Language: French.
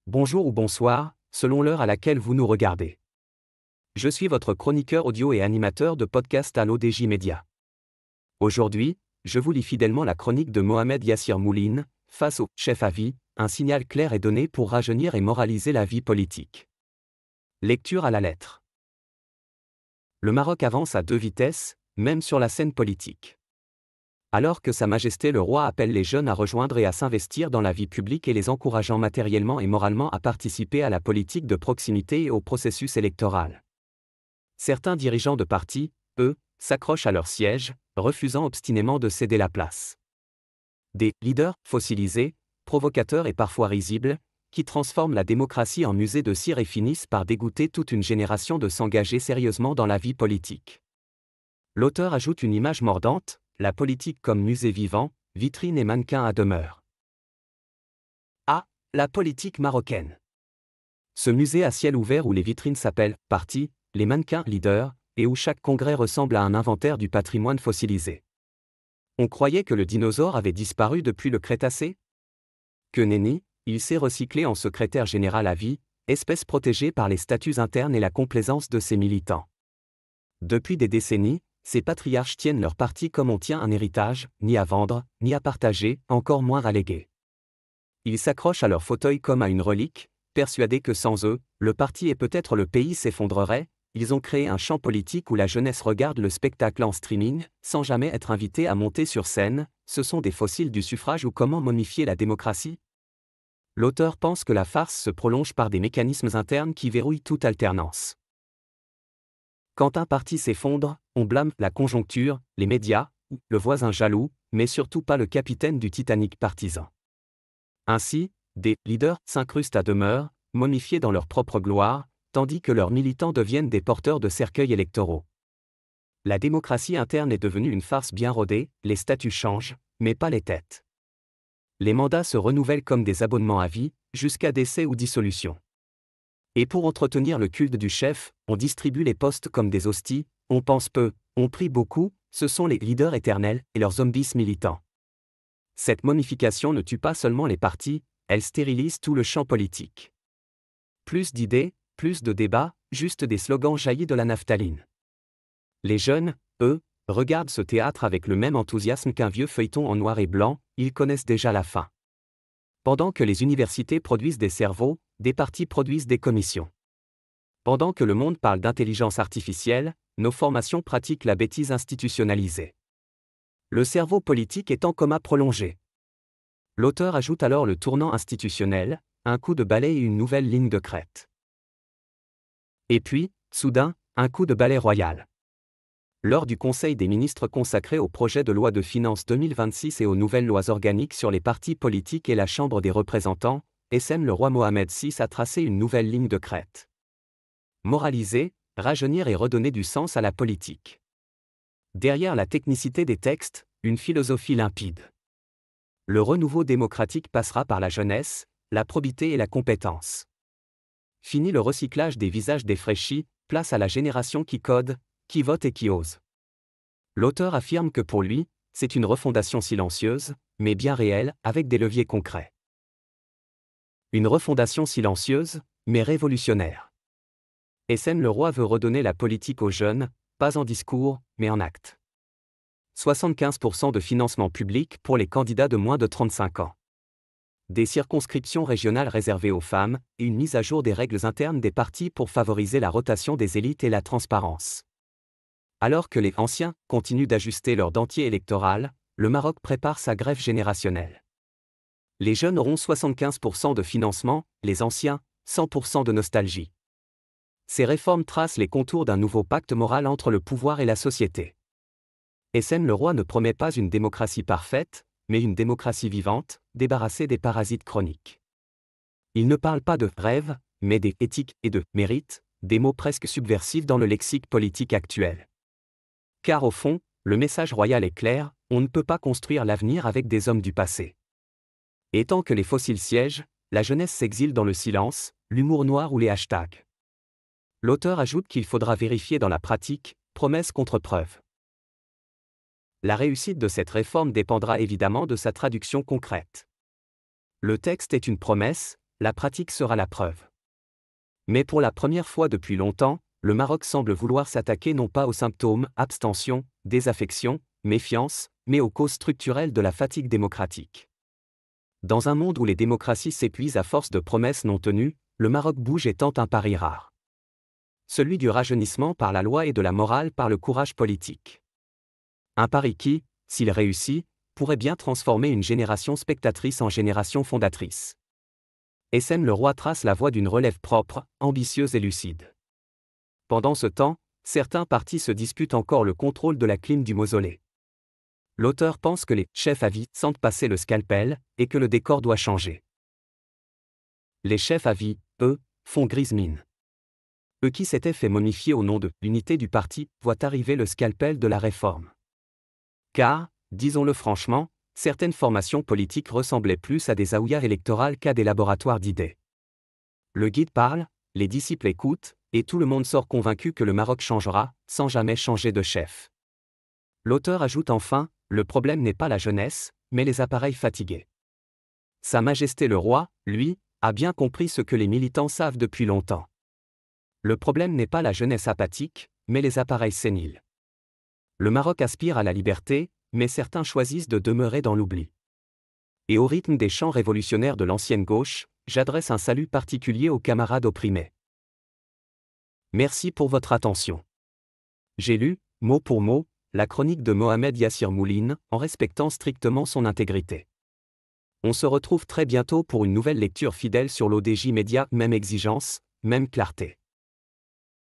Bonjour ou bonsoir, selon l'heure à laquelle vous nous regardez. Je suis votre chroniqueur audio et animateur de podcast à l'ODJ Média. Aujourd'hui, je vous lis fidèlement la chronique de Mohamed Yassir Mouline, face au chef à vie, un signal clair est donné pour rajeunir et moraliser la vie politique. Lecture à la lettre. Le Maroc avance à deux vitesses, même sur la scène politique. Alors que Sa Majesté le Roi appelle les jeunes à rejoindre et à s'investir dans la vie publique et les encourageant matériellement et moralement à participer à la politique de proximité et au processus électoral. Certains dirigeants de partis, eux, s'accrochent à leur siège, refusant obstinément de céder la place. Des leaders fossilisés, provocateurs et parfois risibles, qui transforment la démocratie en musée de cire et finissent par dégoûter toute une génération de s'engager sérieusement dans la vie politique. L'auteur ajoute une image mordante, la politique comme musée vivant, vitrine et mannequin à demeure. A. La politique marocaine. Ce musée à ciel ouvert où les vitrines s'appellent « partis », les mannequins « leaders », et où chaque congrès ressemble à un inventaire du patrimoine fossilisé. On croyait que le dinosaure avait disparu depuis le Crétacé ? Que nenni, il s'est recyclé en secrétaire général à vie, espèce protégée par les statuts internes et la complaisance de ses militants. Depuis des décennies, ces patriarches tiennent leur parti comme on tient un héritage, ni à vendre, ni à partager, encore moins à léguer. Ils s'accrochent à leur fauteuil comme à une relique, persuadés que sans eux, le parti et peut-être le pays s'effondreraient. Ils ont créé un champ politique où la jeunesse regarde le spectacle en streaming, sans jamais être invitée à monter sur scène. Ce sont des fossiles du suffrage ou comment momifier la démocratie ? L'auteur pense que la farce se prolonge par des mécanismes internes qui verrouillent toute alternance. Quand un parti s'effondre, on blâme la conjoncture, les médias, ou le voisin jaloux, mais surtout pas le capitaine du Titanic partisan. Ainsi, des leaders s'incrustent à demeure, momifiés dans leur propre gloire, tandis que leurs militants deviennent des porteurs de cercueils électoraux. La démocratie interne est devenue une farce bien rodée, les statuts changent, mais pas les têtes. Les mandats se renouvellent comme des abonnements à vie, jusqu'à décès ou dissolution. Et pour entretenir le culte du chef, on distribue les postes comme des hosties, on pense peu, on prie beaucoup, ce sont les leaders éternels et leurs zombies militants. Cette momification ne tue pas seulement les partis, elle stérilise tout le champ politique. Plus d'idées, plus de débats, juste des slogans jaillis de la naphtaline. Les jeunes, eux, regardent ce théâtre avec le même enthousiasme qu'un vieux feuilleton en noir et blanc, ils connaissent déjà la fin. Pendant que les universités produisent des cerveaux, des partis produisent des commissions. Pendant que le monde parle d'intelligence artificielle, nos formations pratiquent la bêtise institutionnalisée. Le cerveau politique est en coma prolongé. L'auteur ajoute alors le tournant institutionnel, un coup de balai et une nouvelle ligne de crête. Et puis, soudain, un coup de balai royal. Lors du Conseil des ministres consacré au projet de loi de finances 2026 et aux nouvelles lois organiques sur les partis politiques et la Chambre des représentants, le roi Mohamed VI a tracé une nouvelle ligne de crête. Moraliser, rajeunir et redonner du sens à la politique. Derrière la technicité des textes, une philosophie limpide. Le renouveau démocratique passera par la jeunesse, la probité et la compétence. Fini le recyclage des visages défraîchis, place à la génération qui code, qui vote et qui ose. L'auteur affirme que pour lui, c'est une refondation silencieuse, mais bien réelle, avec des leviers concrets. Une refondation silencieuse, mais révolutionnaire. Le Roi veut redonner la politique aux jeunes, pas en discours, mais en actes. 75% de financement public pour les candidats de moins de 35 ans. Des circonscriptions régionales réservées aux femmes, et une mise à jour des règles internes des partis pour favoriser la rotation des élites et la transparence. Alors que les anciens continuent d'ajuster leur dentier électoral, le Maroc prépare sa grève générationnelle. Les jeunes auront 75% de financement, les anciens, 100% de nostalgie. Ces réformes tracent les contours d'un nouveau pacte moral entre le pouvoir et la société. Le Roi ne promet pas une démocratie parfaite, mais une démocratie vivante, débarrassée des parasites chroniques. Il ne parle pas de rêve, mais d'éthique et de mérite, des mots presque subversifs dans le lexique politique actuel. Car au fond, le message royal est clair, on ne peut pas construire l'avenir avec des hommes du passé. Et tant que les fossiles siègent, la jeunesse s'exile dans le silence, l'humour noir ou les hashtags. L'auteur ajoute qu'il faudra vérifier dans la pratique, promesse contre preuve. La réussite de cette réforme dépendra évidemment de sa traduction concrète. Le texte est une promesse, la pratique sera la preuve. Mais pour la première fois depuis longtemps, le Maroc semble vouloir s'attaquer non pas aux symptômes, abstention, désaffection, méfiance, mais aux causes structurelles de la fatigue démocratique. Dans un monde où les démocraties s'épuisent à force de promesses non tenues, le Maroc bouge et tente un pari rare. Celui du rajeunissement par la loi et de la morale par le courage politique. Un pari qui, s'il réussit, pourrait bien transformer une génération spectatrice en génération fondatrice. SM le roi trace la voie d'une relève propre, ambitieuse et lucide. Pendant ce temps, certains partis se disputent encore le contrôle de la clim du mausolée. L'auteur pense que les chefs à vie sentent passer le scalpel et que le décor doit changer. Les chefs à vie, eux, font grise mine. Eux qui s'étaient fait momifier au nom de l'unité du parti, voient arriver le scalpel de la réforme. Car, disons-le franchement, certaines formations politiques ressemblaient plus à des aouillas électorales qu'à des laboratoires d'idées. Le guide parle, les disciples écoutent, et tout le monde sort convaincu que le Maroc changera, sans jamais changer de chef. L'auteur ajoute enfin, le problème n'est pas la jeunesse, mais les appareils fatigués. Sa Majesté le roi, lui, a bien compris ce que les militants savent depuis longtemps. Le problème n'est pas la jeunesse apathique, mais les appareils séniles. Le Maroc aspire à la liberté, mais certains choisissent de demeurer dans l'oubli. Et au rythme des chants révolutionnaires de l'ancienne gauche, j'adresse un salut particulier aux camarades opprimés. Merci pour votre attention. J'ai lu, mot pour mot, la chronique de Mohamed Yassir Mouline, en respectant strictement son intégrité. On se retrouve très bientôt pour une nouvelle lecture fidèle sur l'ODJ Média, même exigence, même clarté.